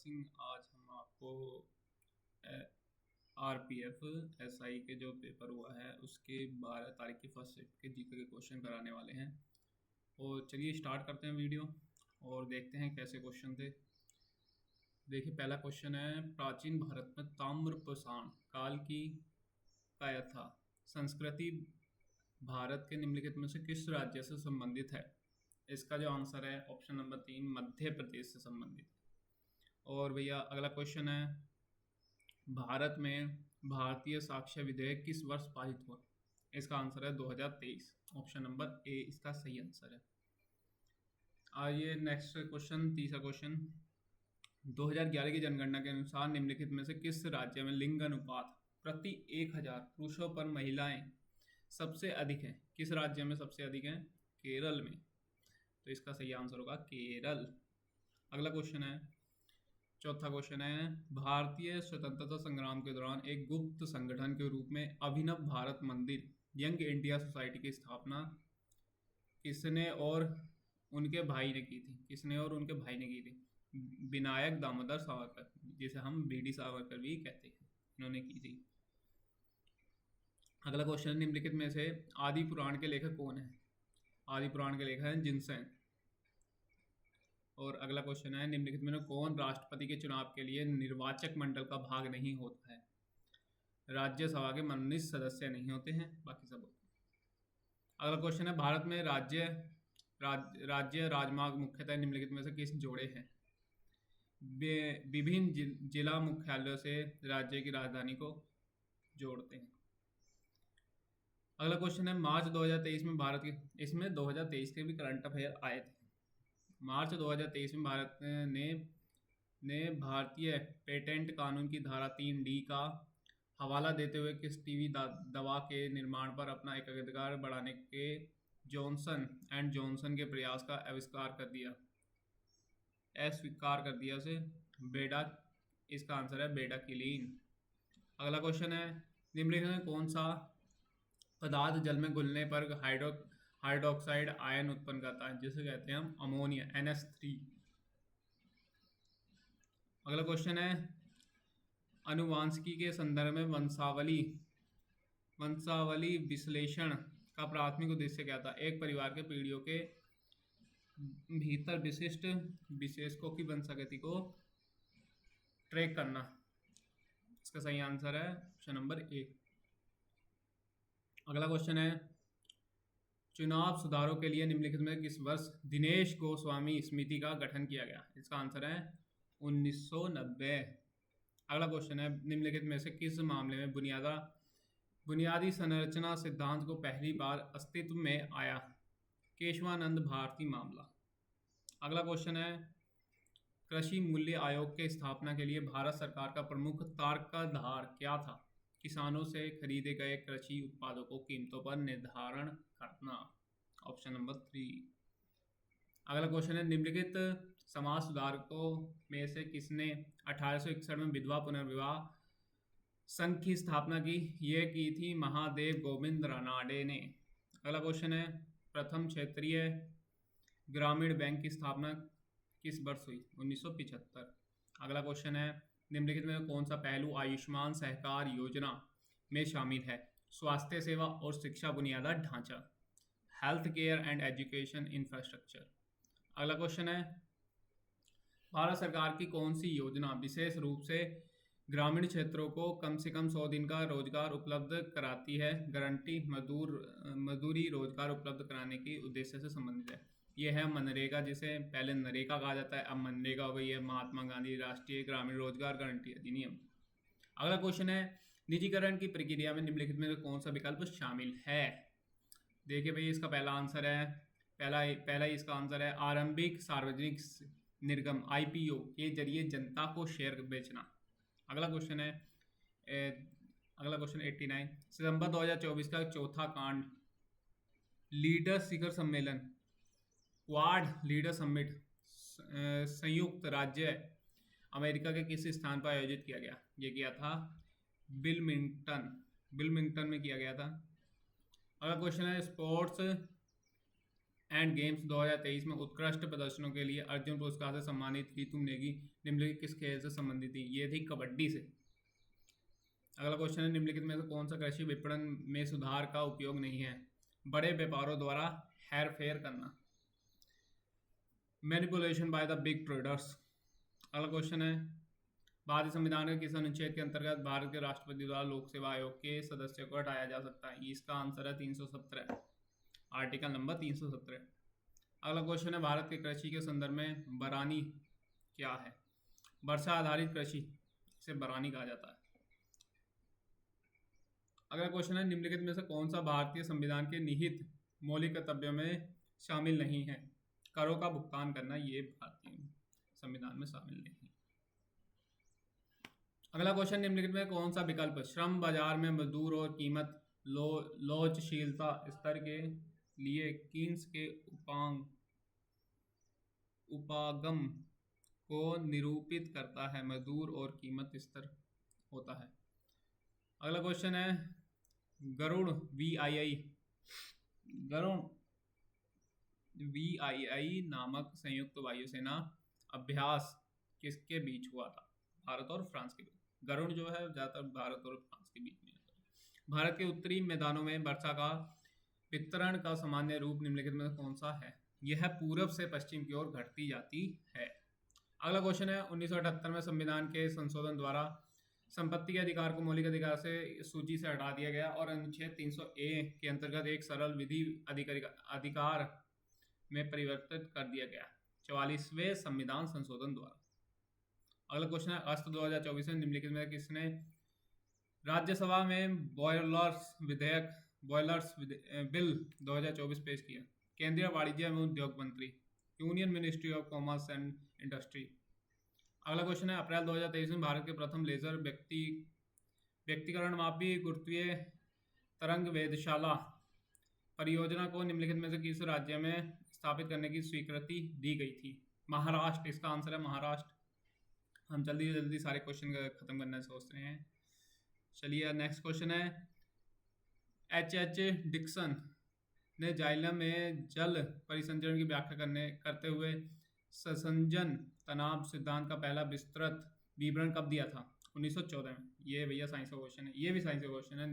सिंह। आज हम आपको आरपीएफ एसआई के जो पेपर हुआ है उसके 12 तारीख की फर्स्ट शिफ्ट के जीके के क्वेश्चन कराने वाले हैं। और चलिए स्टार्ट करते हैं वीडियो और देखते हैं कैसे क्वेश्चन थे। देखिए पहला क्वेश्चन है, प्राचीन भारत में ताम्रपाषाण काल की का था संस्कृति भारत के निम्नलिखित में से किस राज्य से संबंधित है? इसका जो आंसर है ऑप्शन नंबर 3 मध्य प्रदेश से संबंधित। और भैया अगला क्वेश्चन है, भारत में भारतीय साक्ष्य विधेयक किस वर्ष पारित हुआ? इसका आंसर है 2023। ऑप्शन नंबर ए इसका सही आंसर है। आइए नेक्स्ट क्वेश्चन, तीसरा क्वेश्चन, 2011 की जनगणना के अनुसार निम्नलिखित में से किस राज्य में लिंग अनुपात प्रति 1000 पुरुषों पर महिलाएं सबसे अधिक है? किस राज्य में सबसे अधिक है? केरल में। तो इसका सही आंसर होगा केरल। अगला क्वेश्चन है, चौथा क्वेश्चन है, भारतीय स्वतंत्रता संग्राम के दौरान एक गुप्त संगठन के रूप में अभिनव भारत मंदिर यंग इंडिया सोसाइटी की स्थापना किसने और उनके भाई ने की थी? किसने और उनके भाई ने की थी? विनायक दामोदर सावरकर, जिसे हम बीडी सावरकर भी कहते हैं, इन्होंने की थी। अगला क्वेश्चन, निम्नलिखित में से आदि पुराण के लेखक कौन है? आदि पुराण के लेखक हैं जिनसेन। और अगला क्वेश्चन है, निम्नलिखित में कौन राष्ट्रपति के चुनाव के लिए निर्वाचक मंडल का भाग नहीं होता है? राज्यसभा के मनोनीत सदस्य नहीं होते हैं, बाकी सब होते हैं। अगला क्वेश्चन है, भारत में राज्य राजमार्ग मुख्यतः निम्नलिखित में से किस जोड़े हैं? विभिन्न जिला मुख्यालयों से राज्य की राजधानी को जोड़ते हैं। अगला क्वेश्चन है, मार्च 2023 में भारत के, इसमें 2023 के भी करंट अफेयर आए थे। मार्च 2023 में भारत ने भारतीय पेटेंट कानून की धारा 3D का हवाला देते हुए किस टीवी दवा के निर्माण पर अपना एकाधिकार बढ़ाने के जॉनसन एंड जॉनसन के प्रयास का अस्वीकार कर दिया उसे? बेडा, इसका आंसर है बेडाक्विलीन। अगला क्वेश्चन है, निम्नलिखित में कौन सा पदार्थ जल में घुलने पर हाइड्रोक्साइड आयन उत्पन्न करता है, जिसे कहते हैं हम अमोनिया, NH3। अगला क्वेश्चन है, आनुवांशिकी के संदर्भ में वंशावली विश्लेषण का प्राथमिक उद्देश्य क्या था? एक परिवार के पीढ़ियों के भीतर विशिष्ट विशेषकों की वंशागति को ट्रैक करना। इसका सही आंसर है ऑप्शन नंबर 1। अगला क्वेश्चन है, चुनाव सुधारों के लिए निम्नलिखित में किस वर्ष दिनेश गोस्वामी समिति का गठन किया गया? इसका आंसर है 1990। अगला क्वेश्चन है, निम्नलिखित में से किस मामले में बुनियादी संरचना सिद्धांत को पहली बार अस्तित्व में आया? केशवानंद भारती मामला। अगला क्वेश्चन है, कृषि मूल्य आयोग के स्थापना के लिए भारत सरकार का प्रमुख तर्काधार क्या था? किसानों से खरीदे गए कृषि उत्पादों को कीमतों पर निर्धारण करना। Option number 3। अगला क्वेश्चन है, निम्नलिखित समाज सुधारकों में से किसने 1861 में विधवा पुनर्विवाह संघ की स्थापना की? ये की थी महादेव गोविंद रानाडे ने। अगला क्वेश्चन है, प्रथम क्षेत्रीय ग्रामीण बैंक की स्थापना किस वर्ष हुई? 1975। अगला क्वेश्चन है, निम्नलिखित में कौन सा पहलू आयुष्मान सहकार योजना में शामिल है? स्वास्थ्य सेवा और शिक्षा बुनियादी ढांचा, health care and education infrastructure. अगला क्वेश्चन है, भारत सरकार की कौन सी योजना विशेष रूप से ग्रामीण क्षेत्रों को कम से कम 100 दिन का रोजगार उपलब्ध कराती है? गारंटी मजदूरी रोजगार उपलब्ध कराने के उद्देश्य से संबंधित है। यह है मनरेगा, जिसे पहले नरेगा कहा जाता है, अब मनरेगा हो गई है, महात्मा गांधी राष्ट्रीय ग्रामीण रोजगार गारंटी अधिनियम। अगला क्वेश्चन है, निजीकरण की प्रक्रिया में निम्नलिखित में कौन सा विकल्प शामिल है? देखिए भाई, इसका पहला आंसर है, पहला इसका आंसर है आरंभिक सार्वजनिक निर्गम IPO के जरिए जनता को शेयर बेचना। अगला क्वेश्चन है, अगला क्वेश्चन 89, सितंबर 2024 का चौथा कांड लीडर शिखर सम्मेलन, क्वाड लीडर समिट, संयुक्त राज्य अमेरिका के किस स्थान पर आयोजित किया गया? ये किया था बिलमिंगटन में किया गया था। अगला क्वेश्चन है, एंड गेम्स 2023 में उत्कृष्ट प्रदर्शनों के लिए अर्जुन पुरस्कार से सम्मानित रीतू नेगी निम्नलिखित किस खेल से संबंधित थी? ये थी कबड्डी से। अगला क्वेश्चन है, निम्नलिखित में से कौन सा कृषि विपणन में सुधार का उपयोग नहीं है? बड़े व्यापारों द्वारा हेरफेर करना, manipulation by the big traders. अगला क्वेश्चन है, भारतीय संविधान के किस अनुच्छेद के अंतर्गत भारत के राष्ट्रपति द्वारा लोक सेवा आयोग के सदस्यों को हटाया जा सकता है? इसका आंसर है 317, आर्टिकल नंबर 317। अगला क्वेश्चन है, भारत के कृषि के संदर्भ में बरानी क्या है? वर्षा आधारित कृषि, इसे बरानी कहा जाता है। अगला क्वेश्चन है, निम्नलिखित में से कौन सा भारतीय संविधान के निहित मौलिक कर्तव्यों में शामिल नहीं है? करों का भुगतान करना, ये भारतीय संविधान में शामिल नहीं है। अगला क्वेश्चन, निम्नलिखित में कौन सा विकल्प श्रम बाजार में मजदूर और कीमत लोचशीलता स्तर के लिए कीन्स के उपागम को निरूपित करता है? मजदूर और कीमत स्तर होता है। अगला क्वेश्चन है, गरुड़ VII नामक संयुक्त वायुसेना अभ्यास किसके बीच हुआ था? भारत और फ्रांस के बीच। गरुड़ जो है ज़्यादातर भारत और फ्रांस के बीच में होता है। भारत के उत्तरी मैदानों में वर्षा का वितरण का सामान्य रूप निम्नलिखित में कौन सा है? यह पूर्व से पश्चिम की ओर घटती जाती है। अगला क्वेश्चन है, 1978 में संविधान के संशोधन द्वारा संपत्ति के अधिकार को मौलिक अधिकार से सूची से हटा दिया गया और अनुच्छेद 300A के अंतर्गत एक सरल विधि अधिकार में परिवर्तित कर दिया गया 44वें संविधान संशोधन द्वारा। अगला क्वेश्चन है, अगस्त 2024 में निम्नलिखित में किसने राज्यसभा में बॉयलर्स बिल 2024 पेश किया? केंद्रीय वाणिज्य एवं उद्योग मंत्री, union ministry of commerce and industry. अगला क्वेश्चन है, अप्रैल 2023 में भारत के प्रथम लेजर व्यक्तिकरण मापी गुरुत्वीय तरंग वेधशाला परियोजना को निम्नलिखित में से किस राज्य में स्थापित करने की स्वीकृति दी गई थी? महाराष्ट्र, इसका आंसर है महाराष्ट्र। हम जल्दी जल्दी सारे क्वेश्चन खत्म करना सोच रहे हैं। चलिए नेक्स्ट क्वेश्चन है, H डिक्सन ने जाइलम में जल परिसंचरण की व्याख्या करते हुए ससंजन तनाव सिद्धांत का पहला विस्तृत विवरण कब दिया था? 1914 में। ये भैया साइंस का क्वेश्चन है, ये भी साइंस का क्वेश्चन है।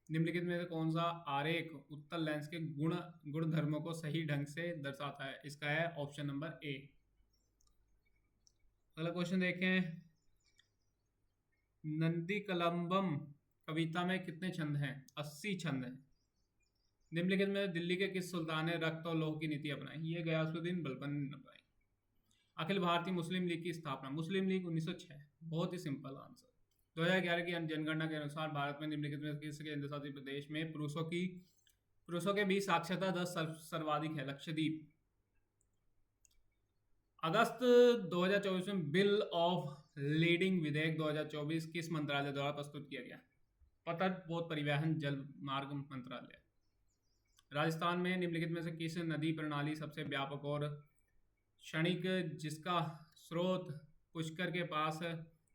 निम्नलिखित में से कौन सा आरेख उत्तल लेंस के गुण धर्मों को सही ढंग से दर्शाता है? इसका है ऑप्शन नंबर A। अगला क्वेश्चन देखें, नंदी कलम्बम कविता में कितने छंद हैं? 80 छंद हैं। निम्नलिखित में दिल्ली के किस सुल्तान ने रक्त और लौह की नीति अपनाई? ये गयासुद्दीन बलबन ने अपनाई। अखिल भारतीय मुस्लिम लीग की स्थापना? मुस्लिम लीग 1906। बहुत ही सिंपल आंसर। 2011 की जनगणना के अनुसार भारत में निम्नलिखित में किस केंद्र शासित प्रदेश में पुरुषों के बीच साक्षरता दर सर्वाधिक है? लक्षद्वीप। अगस्त 2024 में बिल ऑफ लीडिंग विधेयक 2024 किस मंत्रालय द्वारा प्रस्तुत किया गया? पथ परिवहन जल मार्ग मंत्रालय। राजस्थान में निम्नलिखित में से किस नदी प्रणाली सबसे व्यापक और क्षणिक जिसका स्रोत पुष्कर के पास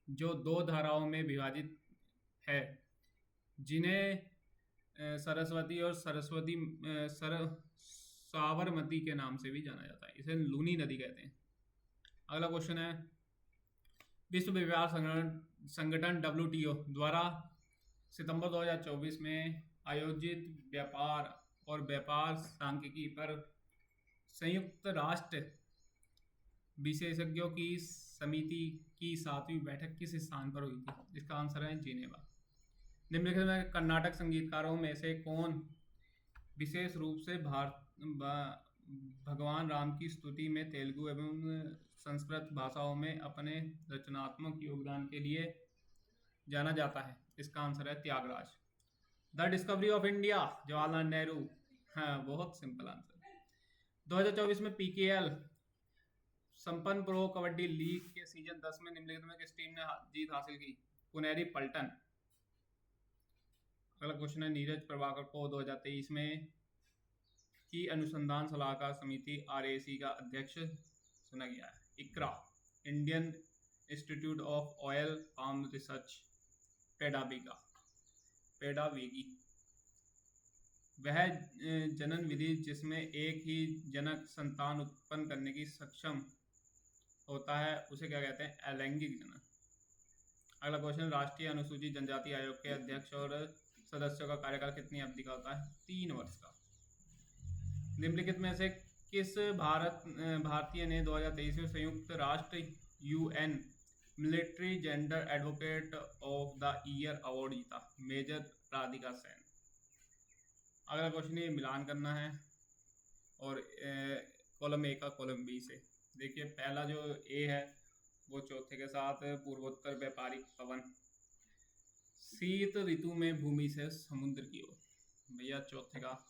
जो 2 धाराओं में विभाजित है, जिन्हें सरस्वती और साबरमती के नाम से भी जाना जाता है? इसे लूनी नदी कहते हैं। अगला क्वेश्चन है, विश्व व्यापार संगठन WTO द्वारा सितंबर 2024 में आयोजित व्यापार और व्यापार सांख्यिकी पर संयुक्त राष्ट्र विशेषज्ञों की समिति की 7वीं बैठक किस स्थान पर हुई थी? इसका आंसर है जिनेवा। निम्नलिखित में कर्नाटक संगीतकारों में से कौन विशेष रूप से भगवान राम की स्तुति में तेलुगु एवं संस्कृत भाषाओं में अपने रचनात्मक योगदान के लिए जाना जाता है? इसका आंसर है Tyagaraj. The discovery of India, Jawaharlal Nehru. हाँ, बहुत सिंपल आंसर। 2024 में PKL संपन्न प्रो कबड्डी लीग के सीजन 10 में निम्नलिखित में किस टीम ने जीत हासिल की? पुनेरी पल्टन। अगला क्वेश्चन है, नीरज प्रभाकर को 2023 में की अनुसंधान सलाहकार समिति RAC का अध्यक्ष चुना गया है? इकरा, Indian institute of oil palm research, Pedavegi. वह जनन विधि जिसमें एक ही जनक संतान उत्पन्न करने की सक्षम होता है उसे क्या कहते हैं? अलैंगिक जनन। अगला क्वेश्चन, राष्ट्रीय अनुसूचित जनजाति आयोग के अध्यक्ष और सदस्यों का कार्यकाल कितनी अवधि का होता है? 3 वर्ष का। निम्नलिखित में से किस भारतीय ने 2023 में संयुक्त राष्ट्र UN military gender advocate of the year award जीता? मेजर राधिका सेन। अगला क्वेश्चन ये मिलान करना है और कॉलम ए का कॉलम बी से। देखिए पहला जो ए है वो चौथे के साथ पूर्वोत्तर व्यापारिक पवन, शीत ऋतु में भूमि से समुद्र की ओर। भैया चौथे का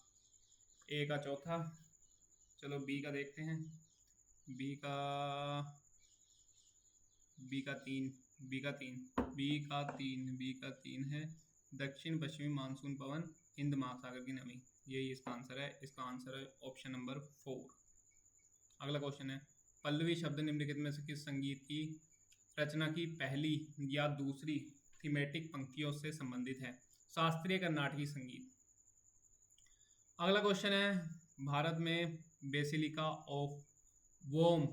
ए का चौथा। चलो बी का देखते हैं। बी का तीन है दक्षिण पश्चिमी मानसून पवन, हिंद महासागर की नमी। यही इसका आंसर है। इसका आंसर है ऑप्शन नंबर 4। अगला क्वेश्चन है, पल्लवी शब्द निम्नलिखित में से किस संगीत की रचना की पहली या दूसरी थीमेटिक पंक्तियों से संबंधित है? शास्त्रीय कर्नाटकी संगीत। अगला क्वेश्चन है, भारत में basilica of Bom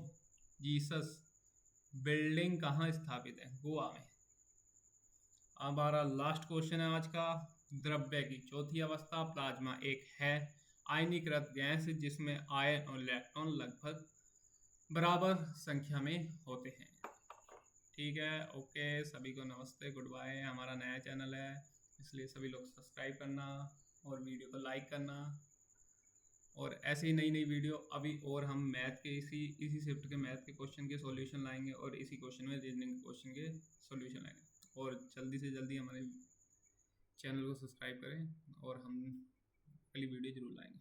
Jesus building कहाँ स्थित है? गोवा में। अब हमारा लास्ट क्वेश्चन है आज का, द्रव्य की चौथी अवस्था प्लाज्मा एक है आयनीकृत गैस जिसमें आयन और इलेक्ट्रॉन लगभग बराबर संख्या में होते हैं। ठीक है, ओके, सभी को नमस्ते, गुड बाय। हमारा नया चैनल है इसलिए सभी लोग सब्सक्राइब करना और वीडियो को लाइक करना, और ऐसे ही नई नई वीडियो अभी और हम मैथ के इसी शिफ्ट के मैथ के क्वेश्चन के सॉल्यूशन लाएंगे और इसी क्वेश्चन में रीजनिंग के क्वेश्चन के सॉल्यूशन लाएंगे। और जल्दी से जल्दी हमारे चैनल को सब्सक्राइब करें और हम अगली वीडियो जरूर लाएंगे।